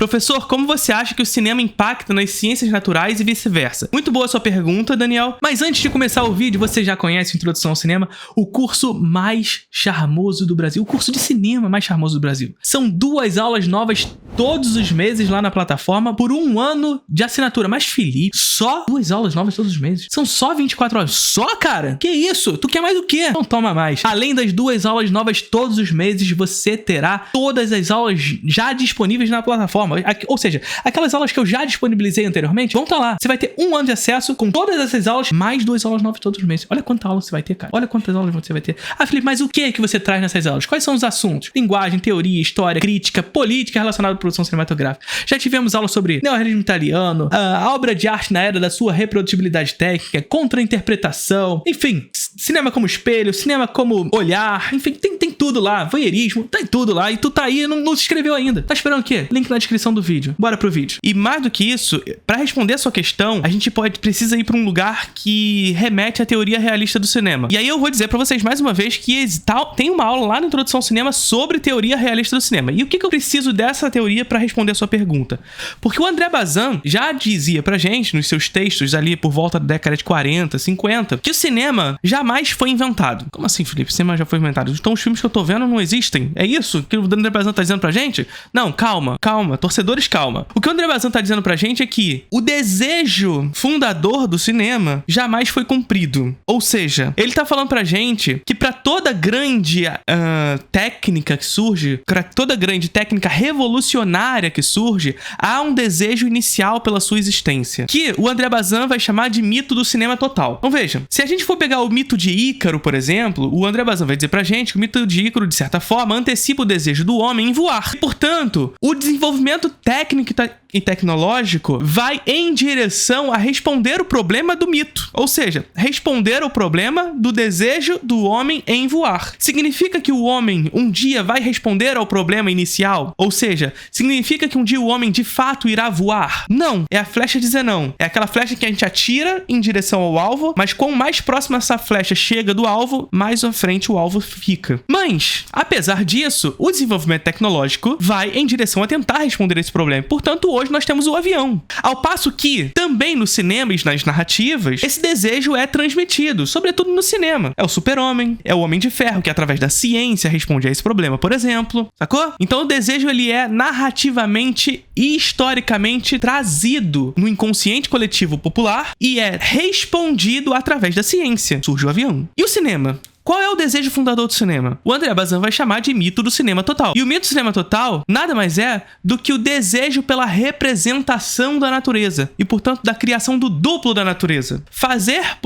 Professor, como você acha que o cinema impacta nas ciências naturais e vice-versa? Muito boa sua pergunta, Daniel. Mas antes de começar o vídeo, você já conhece a Introdução ao Cinema, o curso mais charmoso do Brasil, o curso de cinema mais charmoso do Brasil. São 2 aulas novas todos os meses lá na plataforma por 1 ano de assinatura. Mas, Felipe, só 2 aulas novas todos os meses? São só 24 horas. Só, cara? Que isso? Tu quer mais o quê? Não toma mais. Além das 2 aulas novas todos os meses, você terá todas as aulas já disponíveis na plataforma. Ou seja, aquelas aulas que eu já disponibilizei anteriormente vão estar lá. Você vai ter 1 ano de acesso com todas essas aulas, mais 2 aulas novas todos os meses. Olha quanta aula você vai ter, cara. Olha quantas aulas você vai ter. Ah, Felipe, mas o que você traz nessas aulas? Quais são os assuntos? Linguagem, teoria, história, crítica, política relacionada à produção cinematográfica. Já tivemos aulas sobre neorrealismo italiano, a obra de arte na era da sua reprodutibilidade técnica, contra-interpretação, enfim, cinema como espelho, cinema como olhar, enfim, tem tudo lá, voyeurismo, tem tudo lá, e tu tá aí e não se inscreveu ainda. Tá esperando o quê? Link na descrição do vídeo. Bora pro vídeo. E mais do que isso, pra responder a sua questão, a gente precisa ir pra um lugar que remete à teoria realista do cinema. E aí eu vou dizer pra vocês mais uma vez que tem uma aula lá na Introdução ao Cinema sobre teoria realista do cinema. E o que eu preciso dessa teoria pra responder a sua pergunta? Porque o André Bazin já dizia pra gente, nos seus textos ali por volta da década de 40, 50, que o cinema jamais foi inventado. Como assim, Felipe? O cinema já foi inventado? Então os filmes que eu tô vendo não existem? É isso que o André Bazin tá dizendo pra gente? Não, calma, torcedores, calma. O que o André Bazin tá dizendo pra gente é que o desejo fundador do cinema jamais foi cumprido. Ou seja, ele tá falando pra gente que pra toda grande técnica que surge, pra toda grande técnica revolucionária que surge, há um desejo inicial pela sua existência, que o André Bazin vai chamar de mito do cinema total. Então veja, se a gente for pegar o mito de Ícaro, por exemplo, o André Bazin vai dizer pra gente que o mito de Ícaro, de certa forma, antecipa o desejo do homem em voar. E, portanto, o desenvolvimento técnico e tecnológico vai em direção a responder o problema do mito. Ou seja, responder o problema do desejo do homem em voar. Significa que o homem um dia vai responder ao problema inicial? Ou seja, significa que um dia o homem de fato irá voar? Não. É a flecha de Zenão. É aquela flecha que a gente atira em direção ao alvo, mas quanto mais próxima essa flecha chega do alvo, mais à frente o alvo fica. Mas, apesar disso, o desenvolvimento tecnológico vai em direção a tentar responder esse problema. Portanto, hoje nós temos o avião. Ao passo que, também no cinema e nas narrativas, esse desejo é transmitido, sobretudo no cinema. É o super-homem, é o Homem de Ferro, que através da ciência responde a esse problema, por exemplo. Sacou? Então o desejo, ele é narrativamente e historicamente trazido no inconsciente coletivo popular e é respondido através da ciência. Surge o avião. E o cinema? Qual é o desejo fundador do cinema? O André Bazin vai chamar de mito do cinema total. E o mito do cinema total nada mais é do que o desejo pela representação da natureza e, portanto, da criação do duplo da natureza.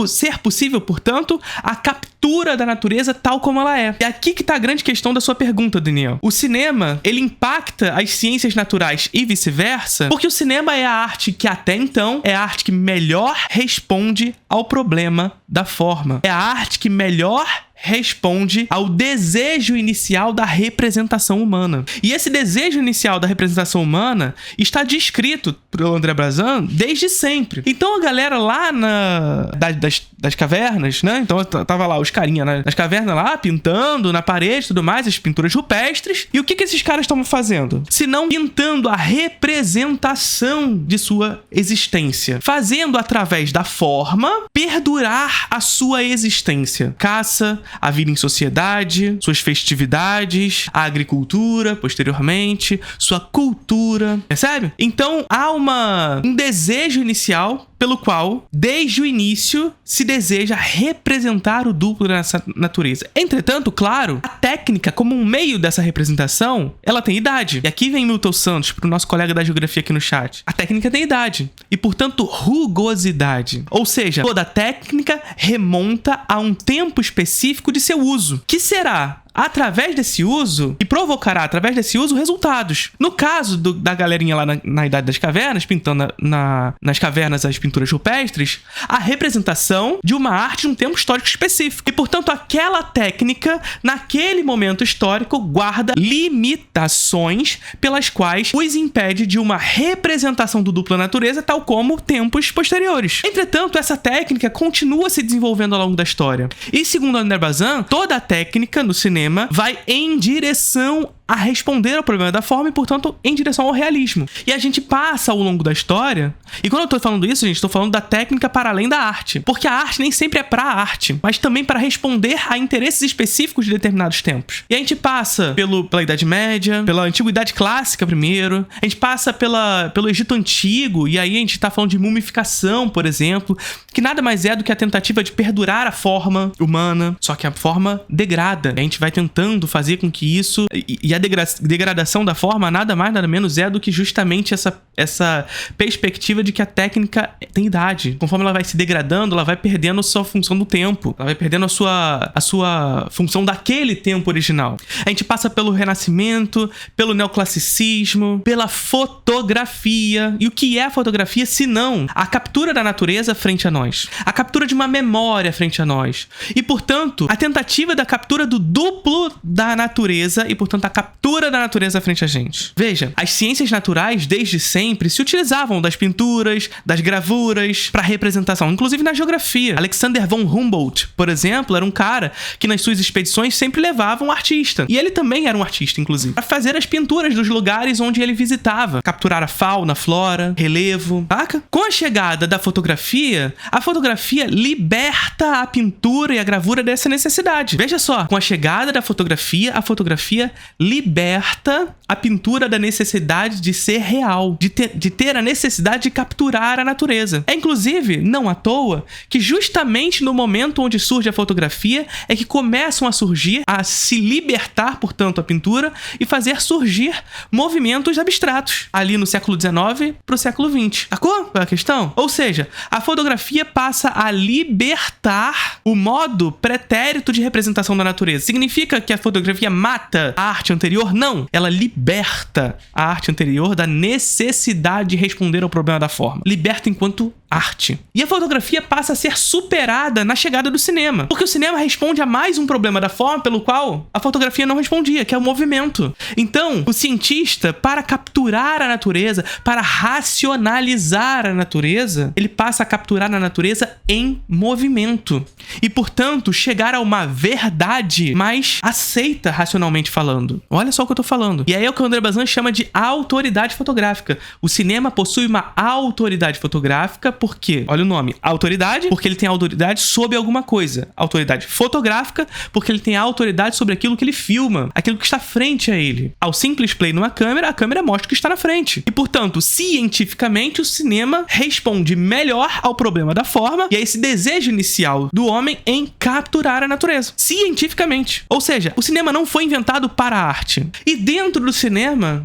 Ser possível, portanto, a captura da natureza tal como ela é. É aqui que está a grande questão da sua pergunta, Daniel. O cinema, ele impacta as ciências naturais e vice-versa, porque o cinema é a arte que até então é a arte que melhor responde ao problema da forma. É a arte que melhor responde ao desejo inicial da representação humana. E esse desejo inicial da representação humana está descrito pelo André Bazin desde sempre. Então a galera lá das cavernas, né? Então tava lá os carinha nas cavernas lá, pintando na parede e tudo mais, as pinturas rupestres. E o que esses caras estavam fazendo? Se não pintando a representação de sua existência. Fazendo através da forma perdurar a sua existência. Caça, a vida em sociedade, suas festividades, a agricultura, posteriormente, sua cultura, percebe? Então, há um desejo inicial pelo qual, desde o início, se deseja representar o duplo dessa natureza. Entretanto, claro, a técnica, como um meio dessa representação, ela tem idade. E aqui vem Milton Santos, pro nosso colega da geografia aqui no chat. A técnica tem idade. E, portanto, rugosidade. Ou seja, toda técnica remonta a um tempo específico de seu uso, que será através desse uso, e provocará através desse uso resultados. No caso da galerinha lá na Idade das Cavernas, pintando nas cavernas as pinturas rupestres, a representação de uma arte de um tempo histórico específico. E, portanto, aquela técnica, naquele momento histórico, guarda limitações pelas quais os impede de uma representação do dupla natureza, tal como tempos posteriores. Entretanto, essa técnica continua se desenvolvendo ao longo da história. E, segundo André Bazin, toda a técnica no cinema vai em direção a responder ao problema da forma e, portanto, em direção ao realismo. E a gente passa ao longo da história, e quando eu tô falando isso, gente, tô falando da técnica para além da arte. Porque a arte nem sempre é pra arte, mas também para responder a interesses específicos de determinados tempos. E a gente passa pela Idade Média, pela Antiguidade Clássica primeiro, a gente passa pelo Egito Antigo, e aí a gente tá falando de mumificação, por exemplo, que nada mais é do que a tentativa de perdurar a forma humana, só que a forma degrada. A gente vai tentando fazer com que isso... E a degradação da forma nada mais, nada menos é do que justamente essa perspectiva de que a técnica tem idade. Conforme ela vai se degradando, ela vai perdendo a sua função do tempo. Ela vai perdendo a sua função daquele tempo original. A gente passa pelo Renascimento, pelo Neoclassicismo, pela fotografia. E o que é a fotografia, se não a captura da natureza frente a nós? A captura de uma memória frente a nós. E, portanto, a tentativa da captura do duplo da natureza e, portanto, a captura da natureza frente a gente. Veja, as ciências naturais, desde sempre, se utilizavam das pinturas, das gravuras, para representação, inclusive na geografia. Alexander von Humboldt, por exemplo, era um cara que nas suas expedições sempre levava um artista. E ele também era um artista, inclusive, para fazer as pinturas dos lugares onde ele visitava. Capturar a fauna, a flora, relevo, saca? Com a chegada da fotografia, a fotografia liberta a pintura e a gravura dessa necessidade. Veja só, com a chegada da fotografia, a fotografia liberta a pintura da necessidade de ser real, de ter a necessidade de capturar a natureza. É, inclusive, não à toa, que justamente no momento onde surge a fotografia é que começam a se libertar, portanto, a pintura e fazer surgir movimentos abstratos, ali no século XIX para o século XX. Sacou a questão? Ou seja, a fotografia passa a libertar o modo pretérito de representação da natureza. Significa que a fotografia mata a arte anterior? Não. Ela liberta a arte anterior da necessidade de responder ao problema da forma. Liberta enquanto arte. E a fotografia passa a ser superada na chegada do cinema. Porque o cinema responde a mais um problema da forma pelo qual a fotografia não respondia, que é o movimento. Então, o cientista, para capturar a natureza, para racionalizar a natureza, ele passa a capturar a natureza em movimento. E, portanto, chegar a uma verdade mais aceita racionalmente falando. Olha só o que eu tô falando. E aí é o que o André Bazin chama de autoridade fotográfica. O cinema possui uma autoridade fotográfica. Por quê? Olha o nome. Autoridade, porque ele tem autoridade sobre alguma coisa. Autoridade fotográfica, porque ele tem autoridade sobre aquilo que ele filma, aquilo que está frente a ele. Ao simples play numa câmera, a câmera mostra o que está na frente. E, portanto, cientificamente, o cinema responde melhor ao problema da forma e a esse desejo inicial do homem em capturar a natureza. Cientificamente. Ou seja, o cinema não foi inventado para a arte. E dentro do cinema,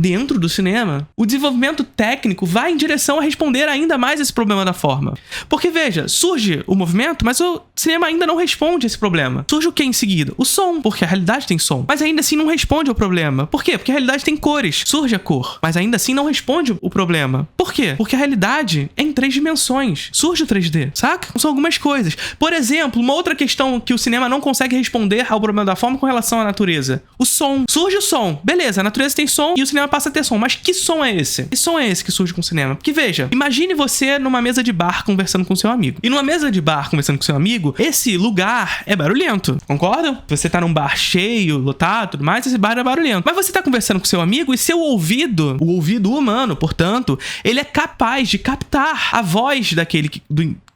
o desenvolvimento técnico vai em direção a responder ainda mais esse problema da forma. Porque, veja, surge o movimento, mas o cinema ainda não responde a esse problema. Surge o que em seguida? O som, porque a realidade tem som. Mas ainda assim não responde ao problema. Por quê? Porque a realidade tem cores. Surge a cor, mas ainda assim não responde o problema. Por quê? Porque a realidade é em 3 dimensões. Surge o 3D, saca? São algumas coisas. Por exemplo, uma outra questão que o cinema não consegue responder ao problema da forma com relação à natureza. O som. Surge o som. Beleza, a natureza tem som e o cinema passa a ter som. Mas que som é esse? Que som é esse que surge com o cinema? Porque, veja, imagine você numa mesa de bar conversando com seu amigo. E numa mesa de bar conversando com seu amigo, esse lugar é barulhento. Concordam? Você tá num bar cheio, lotado, tudo mais, esse bar é barulhento. Mas você tá conversando com seu amigo e seu ouvido, o ouvido humano, portanto, ele é capaz de captar a voz daquele que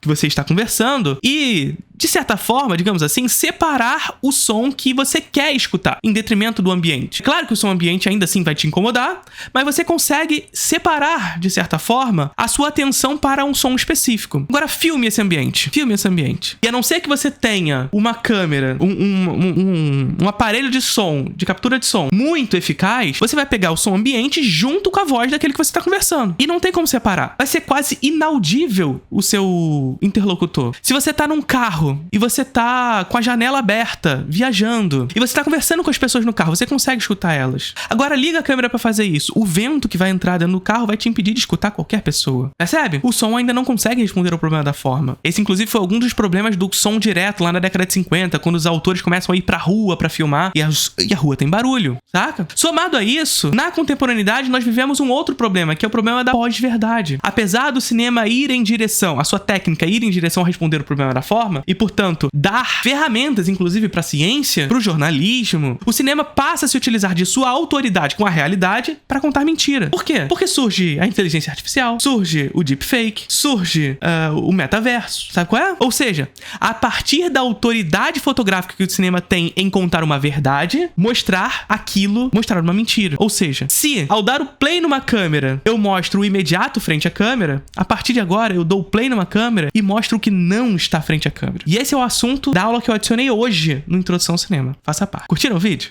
você está conversando e, de certa forma, digamos assim, separar o som que você quer escutar, em detrimento do ambiente. Claro que o som ambiente ainda assim vai te incomodar, mas você consegue separar, de certa forma, a sua atenção para um som específico. Agora, filme esse ambiente. Filme esse ambiente. E a não ser que você tenha uma câmera, um aparelho de som, de captura de som, muito eficaz, você vai pegar o som ambiente junto com a voz daquele que você está conversando. E não tem como separar. Vai ser quase inaudível o seu interlocutor. Se você tá num carro e você tá com a janela aberta, viajando, e você tá conversando com as pessoas no carro, você consegue escutar elas. Agora liga a câmera pra fazer isso. O vento que vai entrar dentro do carro vai te impedir de escutar qualquer pessoa. Percebe? O som ainda não consegue responder ao problema da forma. Esse, inclusive, foi algum dos problemas do som direto lá na década de 50, quando os autores começam a ir pra rua pra filmar e a rua tem barulho, saca? Somado a isso, na contemporaneidade nós vivemos um outro problema, que é o problema da pós-verdade. Apesar do cinema ir em direção, a sua técnica ir em direção a responder o problema da forma, e e, portanto, dar ferramentas, inclusive pra ciência, pro jornalismo, o cinema passa a se utilizar de sua autoridade com a realidade pra contar mentira. Por quê? Porque surge a inteligência artificial, surge o deepfake, surge o metaverso, sabe qual é? Ou seja, a partir da autoridade fotográfica que o cinema tem em contar uma verdade, mostrar uma mentira. Ou seja, se ao dar o play numa câmera eu mostro o imediato frente à câmera, a partir de agora eu dou o play numa câmera e mostro o que não está frente à câmera. E esse é o assunto da aula que eu adicionei hoje no Introdução ao Cinema. Faça parte. Curtiram o vídeo?